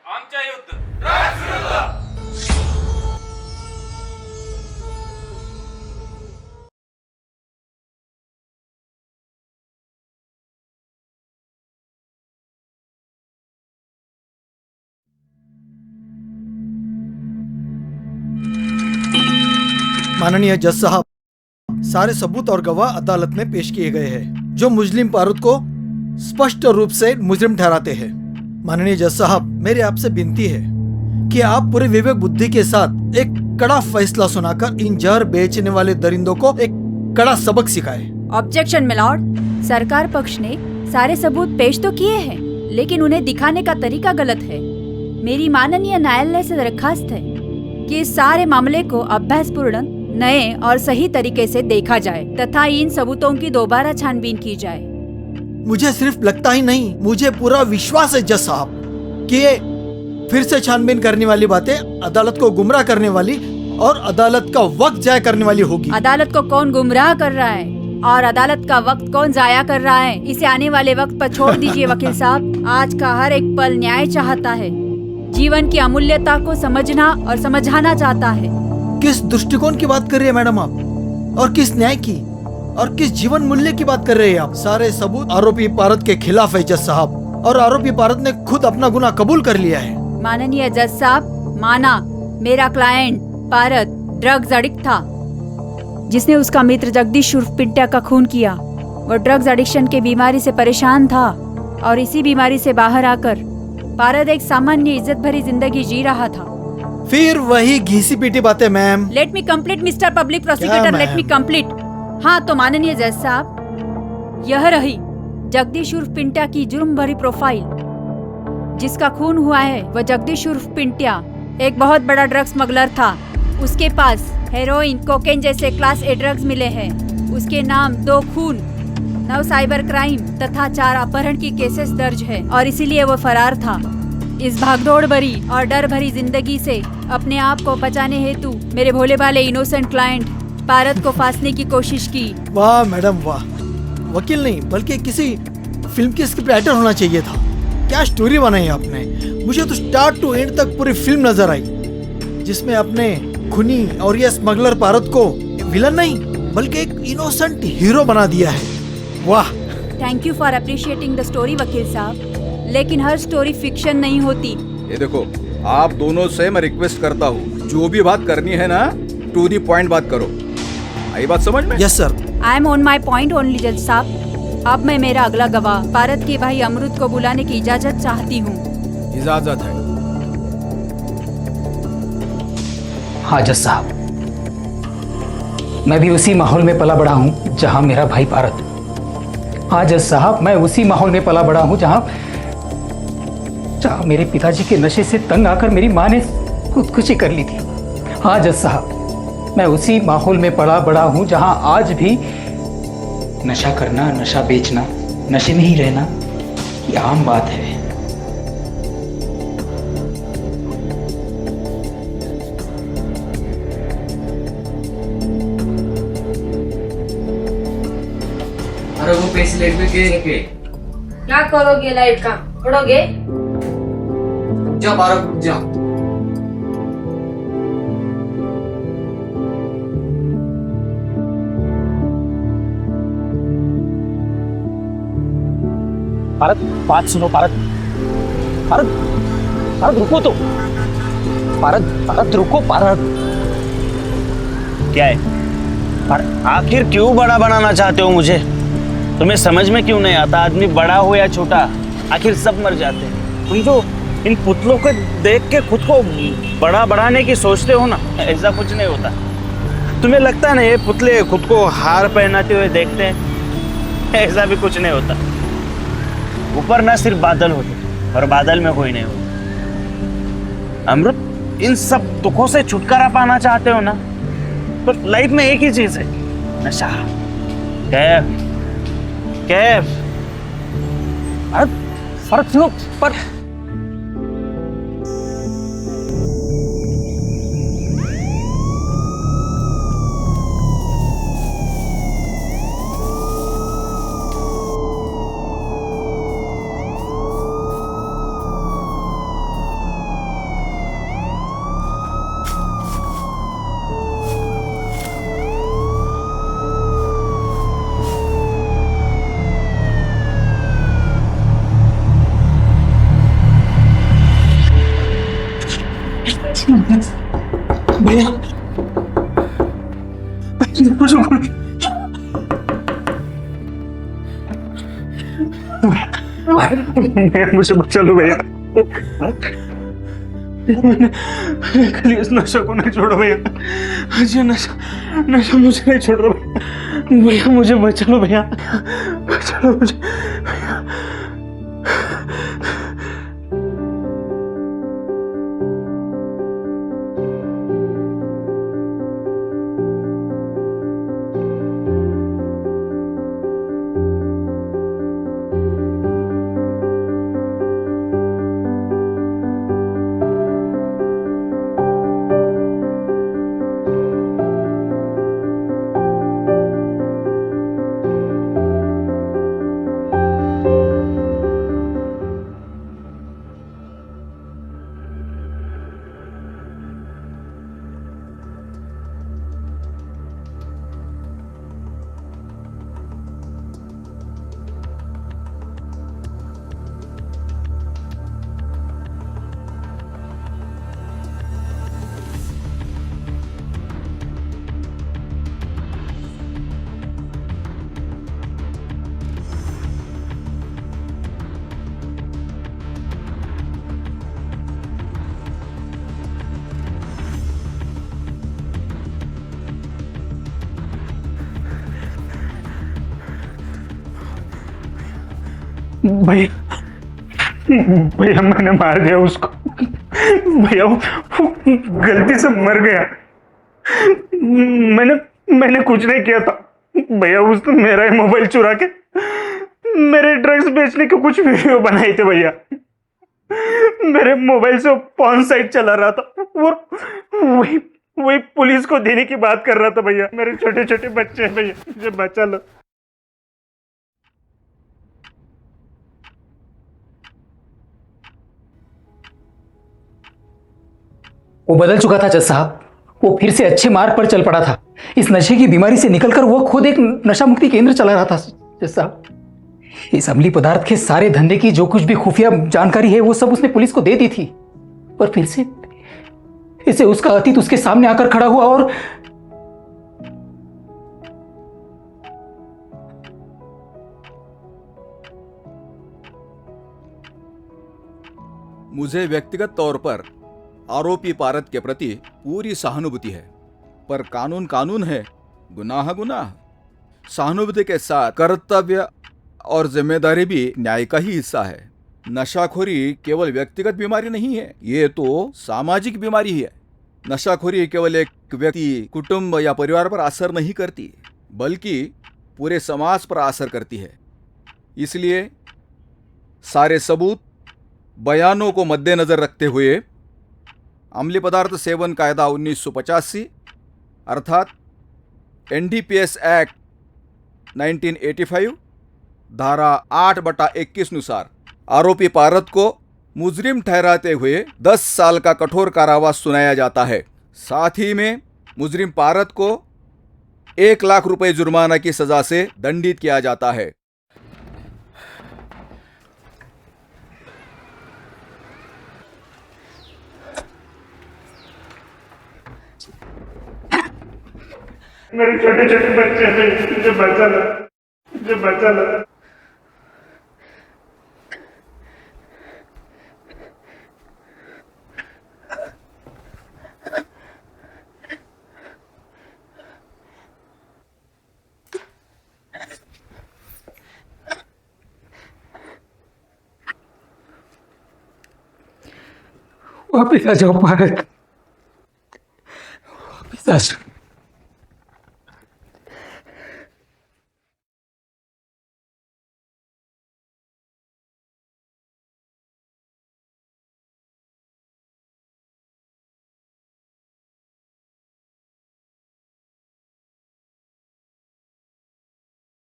आमच्या युद्ध ड्रग्स विरुद्ध. माननीय जज साहब, सारे सबूत और गवाह अदालत में पेश किए गए हैं जो मुस्लिम पारुद को स्पष्ट रूप से मुजरिम ठहराते हैं. माननीय जज साहब, मेरी आपसे विनती है कि आप पूरे विवेक बुद्धि के साथ एक कड़ा फैसला सुनाकर इन जहर बेचने वाले दरिंदों को एक कड़ा सबक सिखाएं. Objection milord. सरकार पक्ष ने सारे सबूत पेश तो किए हैं, लेकिन उन्हें दिखाने का तरीका गलत है. मेरी माननीय न्यायालय से दरखास्त है कि इस सारे मामले को अभ्यासपूर्ण, नए और सही तरीके से देखा जाए तथा इन सबूतों की दोबारा छानबीन की जाए. मुझे सिर्फ लगता ही नहीं, मुझे पूरा विश्वास है जज साहब कि ये फिर से छानबीन करने वाली बातें अदालत को गुमराह करने वाली और अदालत का वक्त जाया करने वाली होगी. अदालत को कौन गुमराह कर रहा है और अदालत का वक्त कौन जाया कर रहा है, इसे आने वाले वक्त पर छोड़ दीजिए वकील साहब. आज का हर एक पल न्याय चाहता है, जीवन की अमूल्यता को समझना और समझाना चाहता है. किस दृष्टिकोण की बात कर रही है मैडम आप? और किस न्याय की और किस जीवन मूल्य की बात कर रहे हैं आप? सारे सबूत आरोपी पारद के खिलाफ है जज साहब, और आरोपी पारद ने खुद अपना गुनाह कबूल कर लिया है. माननीय जज साहब, माना मेरा क्लाइंट पारद ड्रग्स एडिक्ट था, जिसने उसका मित्र जगदीश उर्फ पिंट्या का खून किया. वो ड्रग्स एडिक्शन के बीमारी से परेशान था और इसी बीमारी से बाहर आकर पारद एक सामान्य इज्जत भरी जिंदगी जी रहा था. फिर वही घिसी पीटी बातें ma'am. Let me complete mister public prosecutor, let me complete. हाँ तो माननीय जज साहब, यह रही जगदीश उर्फ पिंट्या की जुर्म भरी प्रोफाइल. जिसका खून हुआ है वह जगदीश उर्फ पिंट्या एक बहुत बड़ा ड्रग्स स्मगलर था. उसके पास हेरोइन, कोकेन जैसे क्लास ए ड्रग्स मिले हैं. उसके नाम 2 खून, 9 साइबर क्राइम तथा 4 अपहरण की केसेस दर्ज है और इसीलिए वो फरार था. इस भागदौड़ भरी और डर भरी जिंदगी से अपने आप को बचाने हेतु मेरे भोले भाले इनोसेंट क्लाइंट पारद को फांसने की कोशिश की. वाह मैडम वाह. वकील नहीं बल्कि किसी फिल्म की स्क्रिप्ट राइटर होना चाहिए था. क्या स्टोरी बनाई आपने. मुझे तो स्टार्ट टू एंड तक पूरी फिल्म नजर आई, जिसमें अपने खूनी और ये स्मगलर पारद को विलन नहीं बल्कि एक इनोसेंट हीरो बना दिया है. वाह. Thank you for appreciating the story वकील साहब, लेकिन हर स्टोरी फिक्शन नहीं होती. ये देखो, आप दोनों से मैं रिक्वेस्ट करता हूँ, जो भी बात करनी है ना, टू दी पॉइंट बात करो. आई बात समझ में? Yes sir. I am on my point only जज साहब. अब मैं मेरा अगला गवाह पारद के भाई अमृत को बुलाने की इजाजत चाहती हूँ. इजाजत है. हाँ जज साहब, मैं भी उसी माहौल में पला बड़ा हूँ जहाँ मेरा भाई पारद. हाँ जज साहब, मैं उसी माहौल में पला बड़ा हूँ जहाँ मेरे पिताजी के नशे से तंग आकर मेरी माँ ने खुदकुशी कर ली थी. हाँ जज साहब, मैं उसी माहौल में पला बड़ा हूँ जहाँ आज भी नशा करना, नशा बेचना, नशे में ही रहना ये आम बात है. अरे वो पैसे लाइट में के क्या करोगे लाइट का? पढ़ोगे? जा बारह जा. पारद, बात सुनो पारद. पारद, पारद रुको तो. पारद, पारद रुको पारद. क्या है? आखिर क्यों बड़ा बनाना चाहते हो मुझे? तुम्हें समझ में क्यों नहीं आता? आदमी बड़ा हो या छोटा, आखिर सब मर जाते हैं. तुम जो इन पुतलों को देख के खुद को बड़ा बढ़ाने की सोचते हो ना, ऐसा कुछ नहीं होता. तुम्हें लगता है ना ये पुतले खुद को हार पहनाते हुए देखते हैं? ऐसा भी कुछ नहीं होता. ऊपर ना सिर्फ बादल होते और बादल में कोई नहीं होता. अमृत, इन सब दुखों से छुटकारा पाना चाहते हो ना, तो लाइफ में एक ही चीज है, नशा, कैफ, कैफ. फर्क सुनो पर भैया मुझे बचा लो भैया। खाली इस नशा को नहीं छोड़ो भैया। ये नशा नशा मुझे नहीं छोड़ रहा भैया। भैया मुझे बचा लो भैया, बचा लो मुझे भैया। भैया भैया मैंने मार दिया उसको भैया, वो गलती से मर गया। मैंने कुछ नहीं किया था भैया। उसने मेरा ही मोबाइल चुरा के मेरे ड्रग्स बेचने के कुछ वीडियो बनाए थे भैया। मेरे मोबाइल से पॉर्न साइट चला रहा था और वही पुलिस को देने की बात कर रहा था भैया। मेरे छोटे छोटे बच्चे हैं भैया, मुझे बचा लो। वो बदल चुका था जज साहब। वो फिर से अच्छे मार्ग पर चल पड़ा था। इस नशे की बीमारी से निकलकर वो खुद एक नशा मुक्ति केंद्र चला रहा था जज साहब। इस अमली पदार्थ के सारे धंधे की जो कुछ भी खुफिया जानकारी है वो सब उसने पुलिस को दे दी थी, पर फिर से उसका अतीत उसके सामने आकर खड़ा हुआ और मुझे व्यक्तिगत तौर पर आरोपी पारद के प्रति पूरी सहानुभूति है, पर कानून कानून है, गुनाह गुनाह। सहानुभूति के साथ कर्तव्य और जिम्मेदारी भी न्याय का ही हिस्सा है। नशाखोरी केवल व्यक्तिगत बीमारी नहीं है, ये तो सामाजिक बीमारी है। नशाखोरी केवल एक व्यक्ति, कुटुंब या परिवार पर असर नहीं करती, बल्कि पूरे समाज पर असर करती है। इसलिए सारे सबूत, बयानों को मद्देनजर रखते हुए अम्लीय पदार्थ सेवन कायदा 1985 अर्थात NDPS एक्ट 1985 धारा 8/21 अनुसार आरोपी पारद को मुजरिम ठहराते हुए 10 साल का कठोर कारावास सुनाया जाता है। साथ ही में मुजरिम पारद को 1 लाख रुपए जुर्माना की सजा से दंडित किया जाता है। मेरे छोटे छोटे बच्चे हैं, मुझे बचा लो, मुझे बचा लो। वापिस आ जाओ भारत, वापिस आ जाओ।